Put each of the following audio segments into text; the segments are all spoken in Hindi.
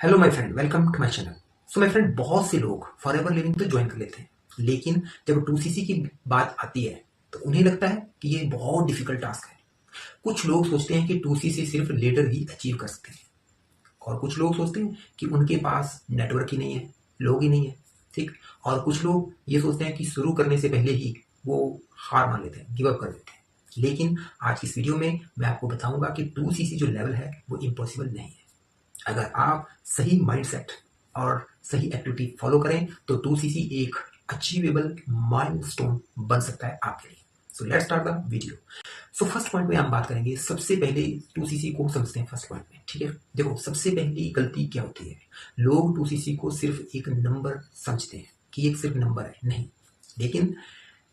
Hello my friend, welcome to my channel. So my friend, बहुत से लोग फॉरएवर लिविंग तो ज्वाइन कर लेते हैं, लेकिन जब 2CC की बात आती है तो उन्हें लगता है कि ये बहुत डिफिकल्ट टास्क है। कुछ लोग सोचते हैं कि 2CC सिर्फ लीडर ही अचीव कर सकते हैं, और कुछ लोग सोचते हैं कि उनके पास नेटवर्क ही नहीं है, लोग ही नहीं है। ठीक। और कुछ लोग ये सोचते हैं कि शुरू करने से पहले ही वो हार मान लेते हैं, गिव अप कर देते हैं। लेकिन आज की इस वीडियो में मैं आपको बताऊंगा कि 2CC जो लेवल है वो इम्पॉसिबल नहीं है। अगर आप सही माइंडसेट और सही एक्टिविटी फॉलो करें तो 2CC एक अचीवेबल माइलस्टोन बन सकता है आपके लिए। So let's start the video. So first point में हम बात करेंगे। सबसे पहले 2CC को समझते हैं फर्स्ट पॉइंट में। ठीक है, देखो सबसे पहली गलती क्या होती है, लोग 2CC को सिर्फ एक नंबर समझते हैं कि एक सिर्फ नंबर है, नहीं। लेकिन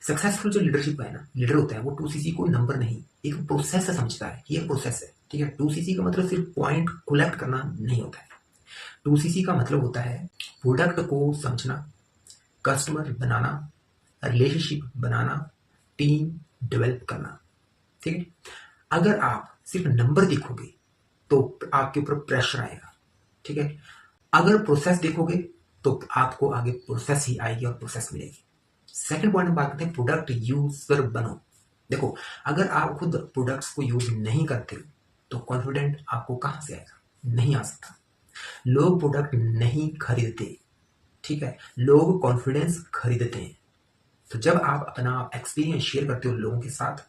सक्सेसफुल जो लीडरशिप है ना, लीडर होता है वो 2CC को नंबर नहीं, एक प्रोसेस से समझता है कि एक प्रोसेस है। ठीक है, 2CC का मतलब सिर्फ पॉइंट कलेक्ट करना नहीं होता है। 2CC का मतलब होता है प्रोडक्ट को समझना, कस्टमर बनाना, रिलेशनशिप बनाना, टीम डेवलप करना। ठीक है, अगर आप सिर्फ नंबर देखोगे तो आपके ऊपर प्रेशर आएगा। ठीक है, अगर प्रोसेस देखोगे तो आपको आगे प्रोसेस ही आएगी और प्रोसेस मिलेगी। सेकंड पॉइंट में बात करते हैं, प्रोडक्ट यूजर बनो। देखो, अगर आप खुद प्रोडक्ट्स को यूज नहीं करते तो कॉन्फिडेंट आपको कहां से आएगा, नहीं आ सकता। लोग प्रोडक्ट नहीं खरीदते, ठीक है, लोग कॉन्फिडेंस खरीदते हैं। तो जब आप अपना एक्सपीरियंस शेयर करते हो लोगों के साथ,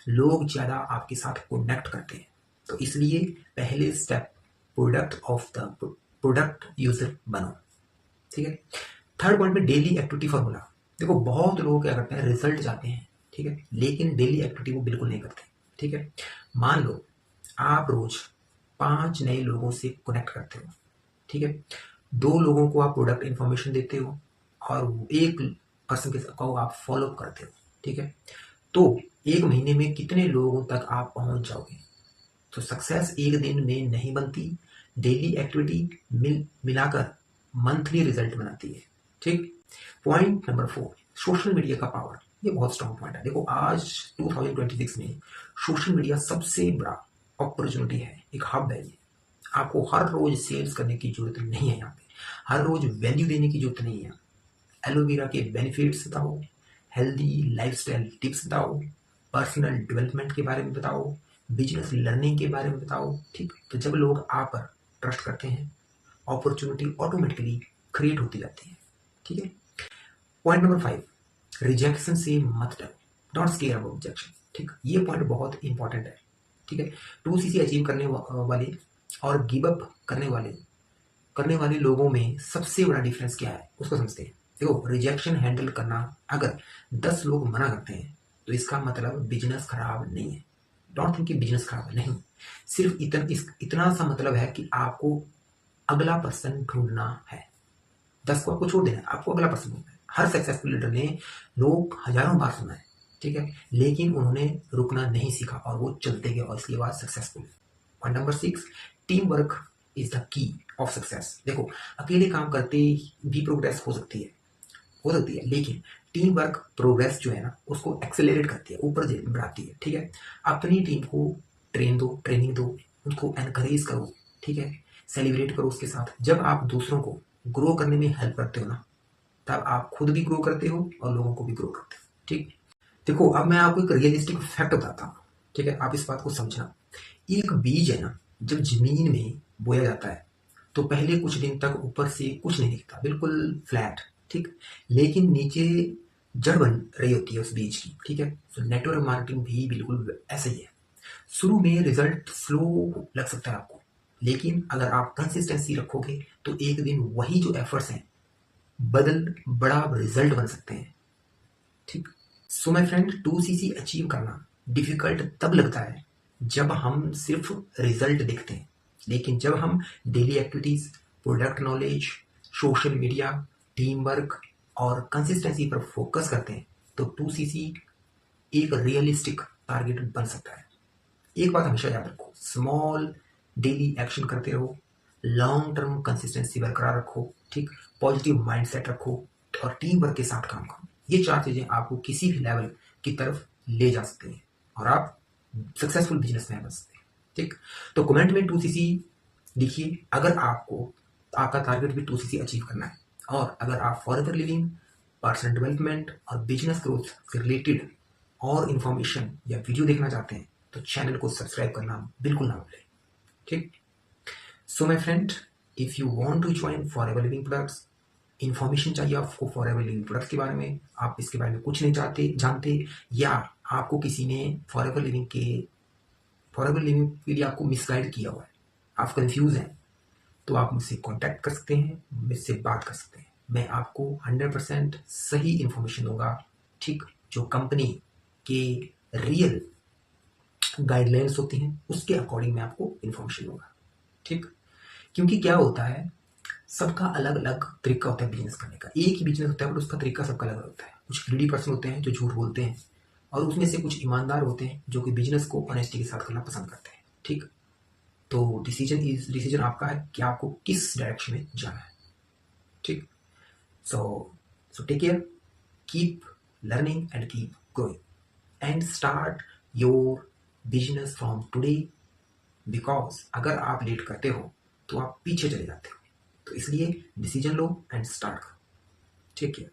लोग ज्यादा आपके साथ कनेक्ट करते हैं। तो इसलिए पहले स्टेप, प्रोडक्ट यूजर बनो। ठीक है, थर्ड पॉइंट में डेली एक्टिविटी फॉर्मूला। देखो बहुत लोग क्या करते हैं, रिजल्ट चाहते हैं, ठीक है, लेकिन डेली एक्टिविटी वो बिल्कुल नहीं करते। ठीक है, मान लो आप रोज 5 नए लोगों से कनेक्ट करते हो। ठीक है, 2 लोगों को आप प्रोडक्ट इंफॉर्मेशन देते हो और एक पर्सन को आप फॉलो करते हो। ठीक है, तो एक महीने में कितने लोगों तक आप पहुंच जाओगे। तो सक्सेस एक दिन में नहीं बनती, डेली एक्टिविटी मिलाकर मंथली रिजल्ट बनाती है। ठीक। पॉइंट नंबर 4, सोशल मीडिया का पावर। ये बहुत स्ट्रॉन्ग पॉइंट है। देखो आज 2026 में सोशल मीडिया सबसे बड़ा अपॉर्चुनिटी है, एक हब है ये। आपको हर रोज सेल्स करने की जरूरत नहीं है, यहाँ पे हर रोज वैल्यू देने की जरूरत नहीं है। एलोवेरा के बेनिफिट्स बताओ, हेल्दी लाइफस्टाइल टिप्स बताओ, पर्सनल डेवलपमेंट के बारे में बताओ, बिजनेस लर्निंग के बारे में बताओ। ठीक, तो जब लोग आप पर ट्रस्ट करते हैं, अपॉर्चुनिटी ऑटोमेटिकली क्रिएट होती जाती है। ठीक है, पॉइंट नंबर 5, रिजेक्शन से मत डरो, डोंट स्केयर अबाउट रिजेक्शन। ठीक, ये पॉइंट बहुत इंपॉर्टेंट है। ठीक है, 2CC अचीव करने वाले और गिव अप करने वाले लोगों में सबसे बड़ा डिफरेंस क्या है उसको समझते हैं। देखो, रिजेक्शन हैंडल करना, अगर 10 लोग मना करते हैं तो इसका मतलब बिजनेस खराब नहीं है। डोंट थिंक कि बिजनेस खराब है, नहीं। सिर्फ इतना सा मतलब है कि आपको अगला पर्सन ढूंढना है। 10 को आपको छोड़ देना है, आपको अगला पर्सन ढूंढना है। हर सक्सेसफुल लीडर ने लोग हजारों बार सुना है, ठीक है, लेकिन उन्होंने रुकना नहीं सीखा और वो चलते गए और इसके बाद successful. Point number 6, team work is the key of success. देखो, अकेले काम करते भी प्रोग्रेस हो सकती है, लेकिन टीम वर्क प्रोग्रेस जो है ना उसको एक्सेलरेट करती है, ऊपर बढ़ाती है। ठीक है, अपनी टीम को ट्रेनिंग दो, उनको एनकरेज करो। ठीक है, सेलिब्रेट करो उसके साथ। जब आप दूसरों को ग्रो करने में हेल्प करते हो ना, तब आप खुद भी ग्रो करते हो और लोगों को भी ग्रो करते हो। ठीक, देखो अब मैं आपको एक रियलिस्टिक फैक्ट बताता हूँ। ठीक है, आप इस बात को समझना। एक बीज है ना, जब जमीन में बोया जाता है तो पहले कुछ दिन तक ऊपर से कुछ नहीं दिखता, बिल्कुल फ्लैट। ठीक, लेकिन नीचे जड़ बन रही होती है उस बीज की। ठीक है, तो नेटवर्क मार्केटिंग भी बिल्कुल ऐसा ही है। शुरू में रिजल्ट स्लो लग सकता है आपको, लेकिन अगर आप कंसिस्टेंसी रखोगे तो एक दिन वही जो एफर्ट्स हैं बदल बड़ा रिजल्ट बन सकते हैं। ठीक, so my friend, 2CC achieve करना डिफिकल्ट तब लगता है जब हम सिर्फ रिजल्ट देखते हैं, लेकिन जब हम daily activities, product knowledge, social media, team work और कंसिस्टेंसी पर फोकस करते हैं तो 2CC एक रियलिस्टिक टारगेट बन सकता है। एक बात हमेशा याद रखो, स्मॉल डेली एक्शन करते रहो, लॉन्ग टर्म कंसिस्टेंसी बरकरार रखो। ठीक, पॉजिटिव माइंडसेट रखो और टीम वर्क के साथ काम करो। ये 4 चीजें आपको किसी भी लेवल की तरफ ले जा सकती हैं और आप सक्सेसफुल बिजनेस मैन बन सकते हैं। ठीक, तो कमेंट में 2CC लिखिए अगर आपको आपका टारगेट भी 2cc अचीव करना है। और अगर आप फॉरएवर लिविंग, पर्सनल डेवलपमेंट और बिजनेस ग्रोथ से रिलेटेड और इन्फॉर्मेशन या वीडियो देखना चाहते हैं तो चैनल को सब्सक्राइब करना बिल्कुल ना भूलें। ठीक। So my friend, if you want to join Forever Living Products, information चाहिए आपको फॉरएवर लिविंग प्रोडक्ट्स के बारे में, आप इसके बारे में कुछ नहीं जानते, या आपको किसी ने फॉरएवर लिविंग के लिए आपको मिसगाइड किया हुआ है, आप कंफ्यूज हैं, तो आप मुझसे कांटेक्ट कर सकते हैं, मुझसे बात कर सकते हैं। मैं आपको 100% सही इन्फॉर्मेशन दूंगा। ठीक। जो कंपनी के रियल गाइडलाइंस होती हैं उसके अकॉर्डिंग मैं आपको इन्फॉर्मेशन दूंगा। ठीक। क्योंकि क्या होता है, सबका अलग अलग तरीका होता है बिजनेस करने का। एक ही बिजनेस होता है बट उसका तरीका सबका अलग होता है। कुछ ग्रीडी पर्सन होते हैं जो झूठ बोलते हैं, और उसमें से कुछ ईमानदार होते हैं जो कि बिजनेस को ऑनेस्टी के साथ करना पसंद करते हैं। ठीक। तो डिसीजन आपका है कि आपको किस डायरेक्शन में जाना है। ठीक। So take care, keep learning and keep growing and start your business from today, because अगर आप लेट करते हो तो आप पीछे चले जाते हो। तो इसलिए डिसीजन लो एंड स्टार्ट करो। Take care.